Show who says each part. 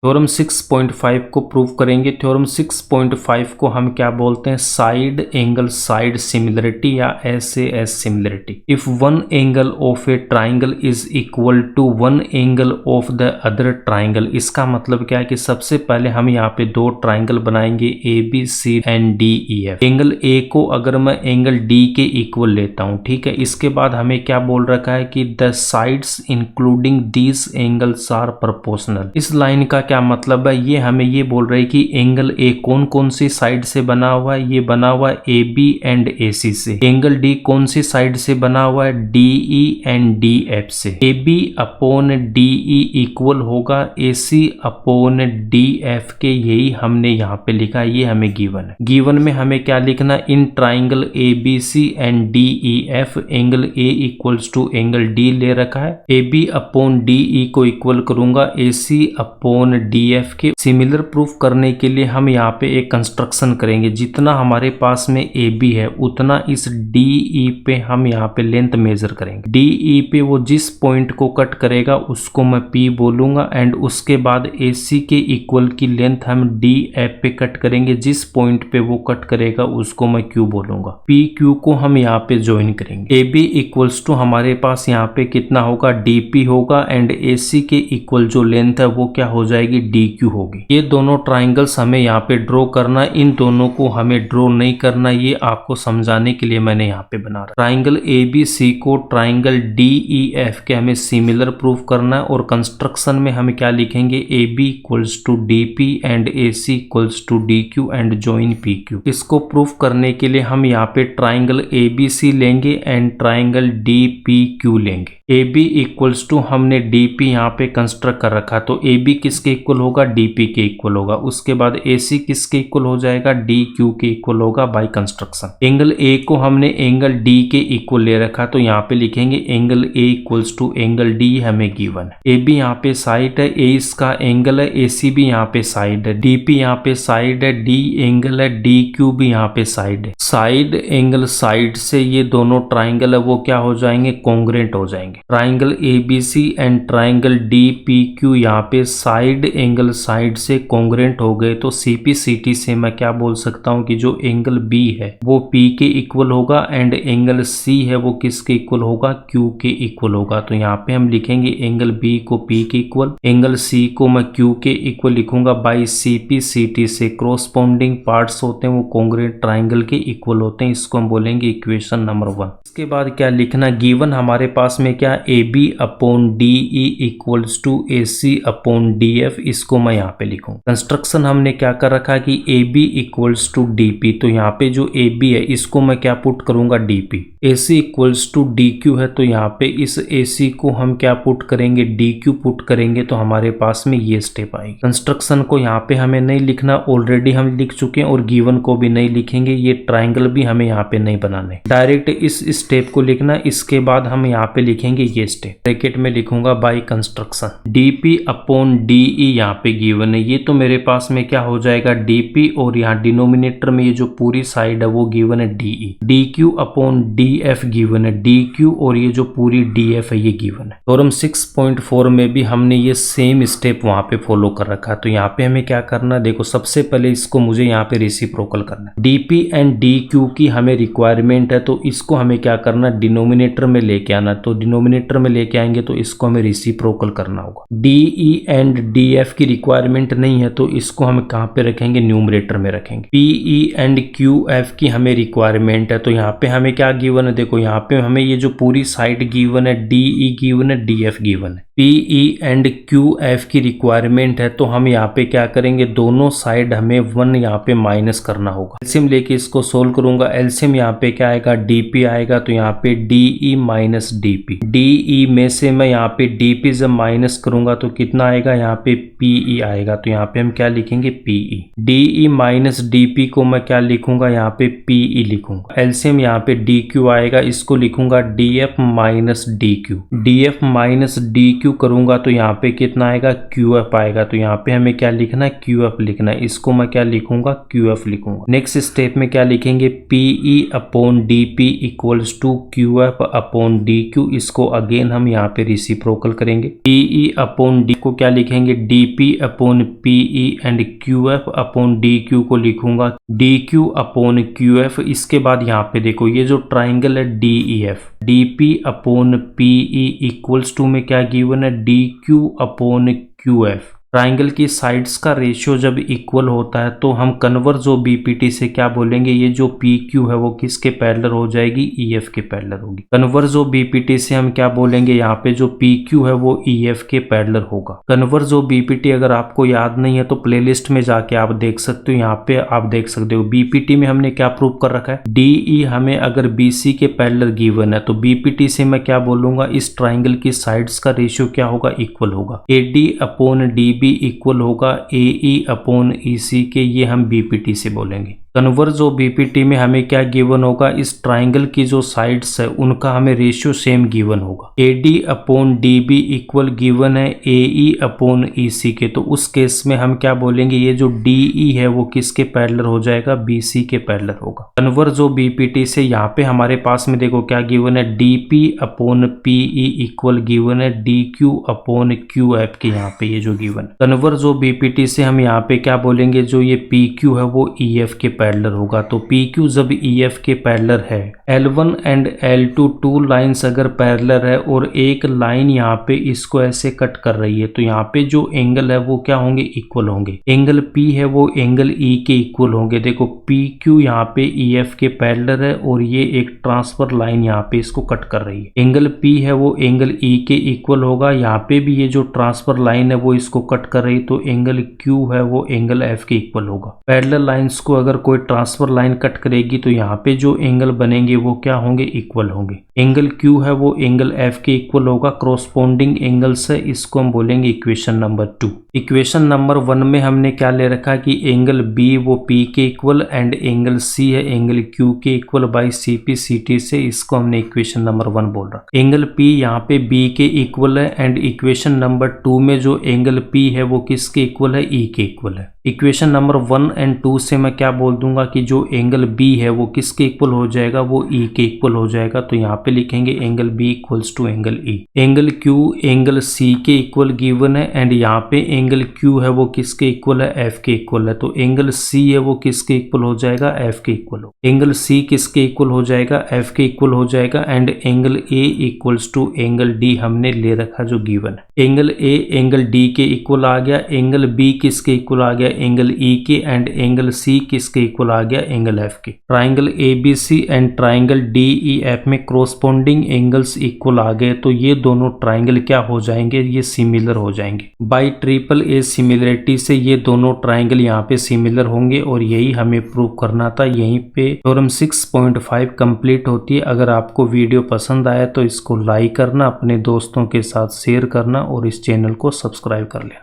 Speaker 1: Theorem 6.5 को prove करेंगे। Theorem 6.5 को हम क्या बोलते हैं, साइड एंगल साइड सिमिलरिटी या SAS similarity. If one angle of a triangle is equal to one angle of the other triangle, इसका मतलब क्या है कि सबसे पहले हम यहाँ पे दो ट्राइंगल बनाएंगे ABC and DEF। Angle A को अगर मैं एंगल D के इक्वल लेता हूँ, ठीक है, इसके बाद हमें क्या बोल रखा है कि the sides including these angles are proportional. इस लाइन का क्या मतलब है, ये हमें ये बोल रहे हैं कि एंगल A कौन कौन सी साइड से बना हुआ है, ये बना हुआ है AB एंड AC से। एंगल D कौन सी साइड से बना हुआ है, DE एंड DF से। AB अपॉन DE इक्वल होगा AC अपॉन DF के, यही हमने यहाँ पे लिखा है, ये हमें गिवन है। गिवन में हमें क्या लिखना, in triangle ABC and DEF angle A equals to angle D ले रखा है। AB अपॉन DE को इक्वल करूंगा AC अपॉन DF के। सिमिलर प्रूफ करने के लिए हम यहाँ पे एक कंस्ट्रक्शन करेंगे, जितना हमारे पास में AB है उतना इस DE पे हम यहाँ पे लेंथ मेजर करेंगे। DE पे वो जिस पॉइंट को कट करेगा उसको मैं P बोलूंगा, एंड उसके बाद AC के इक्वल की लेंथ हम DF पे कट करेंगे, जिस पॉइंट पे वो कट करेगा उसको मैं Q बोलूंगा। PQ को हम यहाँ पे ज्वाइन करेंगे। AB इक्वल्स टू हमारे पास यहाँ पे कितना होगा, DP होगा, एंड AC के इक्वल जो लेंथ है वो क्या हो जाएगी, DQ होगी। ये दोनों ट्राइंगल्स हमें यहाँ पे ड्रॉ करना है, इन दोनों को हमें ड्रॉ नहीं करना, ये आपको समझाने के लिए मैंने यहाँ पे बना रहा। ट्राइंगल ABC को ट्राइंगल DEF के हमें सिमिलर प्रूफ करना है, और कंस्ट्रक्शन में हम क्या लिखेंगे, AB equals to DP and AC equals to DQ and join PQ। इसको प्रूफ करने के लिए हम यहाँ पे ट्राइंगल ABC लेंगे एंड ट्राइंगल DPQ लेंगे। AB इक्वल्स टू हमने DP यहाँ पे कंस्ट्रक्ट कर रखा, तो AB किसके इक्वल होगा, DP के इक्वल होगा। उसके बाद AC किसके इक्वल हो जाएगा, DQ के इक्वल होगा बाय कंस्ट्रक्शन। एंगल A को हमने एंगल D के इक्वल ले रखा, तो यहाँ पे लिखेंगे angle A equals to angle D हमें गिवन है। AB यहाँ पे साइड है, A इसका एंगल है, AC भी यहाँ पे साइड है, DP यहाँ पे साइड है, D एंगल है, DQ भी यहाँ पे साइड है। साइड एंगल साइड से ये दोनों ट्राइंगल है वो क्या हो जाएंगे, कॉन्ग्रेंट हो जाएंगे। Triangle ABC and triangle DPQ यहाँ पे साइड एंगल साइड से कॉन्ग्रेंट हो गए, तो CPCT से मैं क्या बोल सकता हूँ कि जो एंगल B है वो P के इक्वल होगा, एंड एंगल C है वो किसके इक्वल होगा, Q के इक्वल होगा। तो यहाँ पे हम लिखेंगे एंगल B को P के इक्वल, एंगल C को मैं Q के इक्वल लिखूंगा बाई CPCT से। क्रोस्पोंडिंग पार्ट्स होते हैं वो कॉन्ग्रेंट ट्राइंगल के इक्वल होते हैं, इसको हम बोलेंगे इक्वेशन नंबर 1। इसके बाद क्या लिखना, गिवन हमारे पास में क्या, AB upon DE equals to AC upon DF, इसको मैं यहाँ पे लिखूँ। कंस्ट्रक्शन हमने क्या कर रखा है कि AB इक्वल्स टू DP, तो यहाँ पे जो AB है इसको मैं क्या पुट करूंगा, DP। AC equals to DQ है, तो यहाँ पे इस AC को हम क्या पुट करेंगे, DQ पुट करेंगे, तो हमारे पास में ये स्टेप आएगी। कंस्ट्रक्शन को यहाँ पे हमें नहीं लिखना, ऑलरेडी हम लिख चुके हैं, और गिवन को भी नहीं लिखेंगे, ये ट्राइंगल भी हमें यहाँ पे नहीं बनाने, डायरेक्ट इस स्टेप को लिखना। इसके बाद हम यहाँ पे लिखेंगे ये स्टेप, ब्रैकेट में लिखूंगा by construction. DP upon DE यहाँ पे गिवन है, ये तो मेरे पास में क्या हो जाएगा, DP, और यहाँ डिनोमिनेटर में ये जो पूरी साइड है वो गिवन है DE। DQ upon DF given है DQ, और ये जो पूरी DF है ये गिवन है। थ्योरम 6.4 में भी हमने ये सेम स्टेप वहां पे फॉलो कर रखा है। तो यहाँ पे हमें क्या करना है, देखो सबसे पहले इसको मुझे यहाँ पे रेसिप्रोकल करना है। DP एंड DQ की हमें रिक्वायरमेंट है, तो इसको हमें क्या करना, डिनोमिनेटर में लेके आना। तो डिनोमिनेटर में लेके आएंगे तो इसको हमें रेसिप्रोकल करना होगा। DE एंड DF की रिक्वायरमेंट नहीं है, तो इसको हम कहाँ पे रखेंगे, न्यूमरेटर में रखेंगे। PE एंड QF की हमें रिक्वायरमेंट है, तो यहाँ पे हमें क्या गिवन है, देखो यहाँ पे हमें ये जो पूरी साइड गिवन है, DE गिवन है, DF गिवन है। PE एंड QF की रिक्वायरमेंट है, तो हम यहाँ पे क्या करेंगे, दोनों साइड हमें 1 यहाँ पे माइनस करना होगा। एलसीएम लेके इसको सोल्व करूंगा, एलसीएम यहाँ पे क्या आएगा, DP आएगा, तो यहाँ पे DE माइनस DP। DE में से मैं यहाँ पे DP जब माइनस करूंगा तो कितना आएगा, यहाँ पे PE आएगा, तो यहाँ पे हम क्या लिखेंगे, PE। DE माइनस DP को मैं क्या लिखूंगा, यहाँ पे PE लिखूंगा। एलसीएम यहाँ पे DQ आएगा, इसको लिखूंगा DF minus DQ। DF minus DQ Q करूंगा तो यहाँ पे कितना आएगा, क्यू एफ आएगा। तो यहाँ पे हमें क्या लिखना है, क्यू एफ लिखना है। इसको मैं क्या लिखूंगा, क्यू एफ लिखूंगा। नेक्स्ट स्टेप में क्या लिखेंगे, PE upon D P equals to Q F upon D Q. इसको अगेन हम यहाँ पे रिसिप्रोकल करेंगे। पीई अपॉन डी को क्या लिखेंगे, D P upon PE and Q F upon D Q को लिखूंगा D Q upon Q F. इसके बाद यहाँ पे देखो ये जो ट्राइंगल है D E F, D P upon PE equals to में क्या गिवन है, D Q upon Q F. Triangle की साइड्स का रेशियो जब इक्वल होता है तो हम कन्वर्स ऑफ बीपीटी से क्या बोलेंगे, ये जो पी क्यू है वो किसके पैरेलल हो जाएगी, ई एफ के पैरेलल होगी। कन्वर्स ऑफ बीपीटी से हम क्या बोलेंगे, यहाँ पे जो पी क्यू है वो ई एफ के पैरेलल होगा। कन्वर्स ऑफ बीपीटी अगर आपको याद नहीं है तो प्लेलिस्ट में जाके आप देख सकते हो। यहाँ पे आप देख सकते हो बीपीटी में हमने क्या प्रूव कर रखा है, डीई हमें अगर बीसी के पैरेलल गिवन है तो बीपीटी से मैं क्या बोलूंगा, इस ट्राइंगल की साइड्स का रेशियो क्या होगा, इक्वल होगा। AD upon D B equal होगा एई अपॉन ईसी के, ये हम बीपीटी से बोलेंगे। कन्वर्स ऑफ बीपीटी में हमें क्या गिवन होगा, इस ट्राइंगल की जो साइड्स है उनका हमें रेशियो सेम गिवन होगा। AD upon D B equal given है एई अपॉन ईसी के, तो उस केस में हम क्या बोलेंगे, ये जो डीई है वो किसके पैरेलल हो जाएगा, बीसी के पैरेलल होगा। कन्वर्स ऑफ बीपीटी से यहाँ पे हमारे पास में देखो क्या गिवन है, DP upon PE equal given है D Q upon Q F के, यहाँ पे ये जो गिवन। कन्वर्स ऑफ बीपीटी से हम यहाँ पे क्या बोलेंगे, जो ये पी क्यू है वो ई एफ के पैरेलल होगा। तो पी क्यू जब ई एफ के पैरेलल है, L1 and L2 two lines अगर पैरेलल है और एक लाइन यहाँ पे इसको ऐसे कट कर रही है तो यहाँ पे जो एंगल है वो क्या होंगे, इक्वल होंगे। एंगल P है वो एंगल E के इक्वल होंगे। देखो PQ यहाँ पे EF के पैरेलल है और ये एक ट्रांसफर लाइन यहाँ पे इसको कट कर रही है। एंगल P है वो एंगल E के इक्वल होगा। यहाँ पे भी ये जो ट्रांसफर लाइन है वो इसको कट कर रही है तो एंगल Q है वो एंगल F के इक्वल होगा। पैरेलल लाइंस को अगर कोई ट्रांसफर लाइन कट करेगी तो यहाँ पे जो एंगल बनेंगे वो क्या होंगे, इक्वल होंगे। एंगल Q है वो एंगल F के इक्वल होगा। कॉरस्पॉन्डिंग एंगल्स है, इसको हम बोलेंगे इक्वेशन नंबर 2। इक्वेशन नंबर 1 में हमने क्या ले रखा कि एंगल B वो P के इक्वल एंड एंगल C है एंगल Q के इक्वल बाई CP CT से, इसको हमने इक्वेशन नंबर 1 बोल रहा। एंगल P यहाँ पे B के इक्वल है एंड इक्वेशन नंबर 2 में जो एंगल P है वो किसके इक्वल है, E के इक्वल है। इक्वेशन नंबर 1 एंड 2 से मैं क्या बोल दूंगा कि जो एंगल B है वो किसके इक्वल हो जाएगा, वो E के इक्वल हो जाएगा। तो यहाँ पे लिखेंगे angle B equals to angle E। Angle Q angle C के इक्वल गिवन है एंड यहाँ पे एंगल Q है वो किसके इक्वल है, F के इक्वल है। तो एंगल C है वो किसके इक्वल हो जाएगा, F के इक्वल हो। एंगल C किसके इक्वल हो जाएगा, F के इक्वल हो जाएगा and angle A equals to angle D हमने ले रखा जो गिवन है। एंगल A एंगल D के इक्वल आ गया। एंगल B किसके इक्वल आ गया, एंगल E के एंड एंगल C किसके इक्वल आ गया, एंगल F के। Triangle ABC and triangle DEF में कॉरस्पॉन्डिंग एंगल्स इक्वल आ गए तो ये दोनों ट्राइंगल क्या हो जाएंगे, ये सिमिलर हो जाएंगे। बाई ट्रिपल ए सिमिलरिटी से ये दोनों ट्राइंगल यहाँ पे सिमिलर होंगे और यही हमें प्रूव करना था। यहीं पे थ्योरम 6.5 कंप्लीट होती है। अगर आपको वीडियो पसंद आया तो इसको लाइक करना, अपने दोस्तों के साथ शेयर करना और इस चैनल को सब्सक्राइब कर लेना।